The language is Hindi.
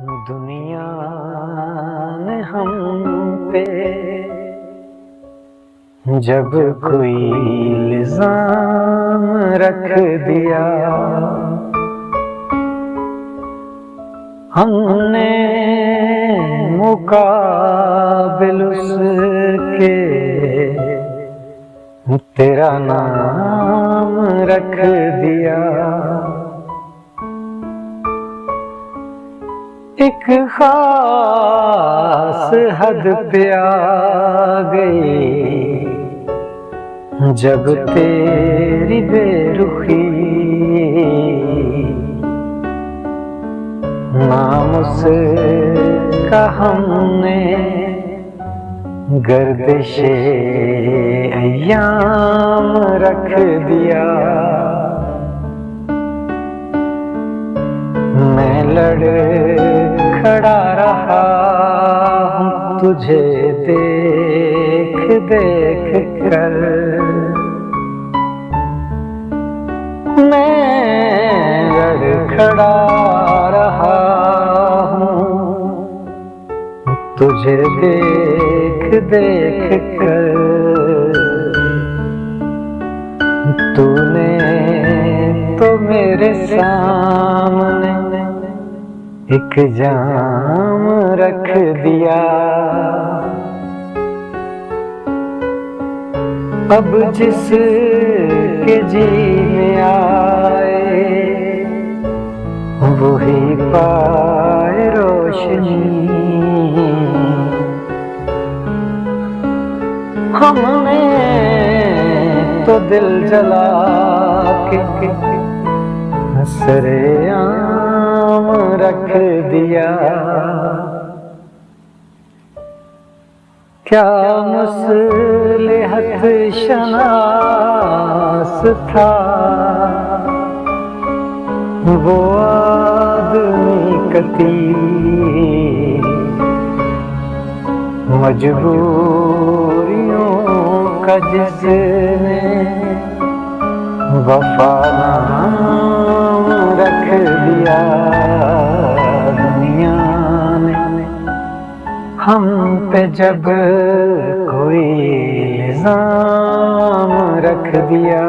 दुनिया ने हम पे जब कोई इल्जाम रख दिया, हमने मुकाबिल उसके तेरा नाम रख दिया। एक खास हद पे आ गई जब तेरी बेरुखी, नाम उसका हमने गर्दिशे अय्याम रख दिया। मैं खड़ा रहा हूँ तुझे देख देख कर, मैं खड़ा रहा हूँ तुझे देख देख कर। तूने तो मेरे सामने एक जाम रख दिया। अब जिसके जी में आए वही पाए रोशनी। हमने तो दिल जला के सरेआम रख दिया। क्या मसलहत शनास था वो आदमी कती, मजबूरियों का जिसने वफा नाम रख दिया। दुनिया ने हम पे जब कोई इल्जाम रख दिया।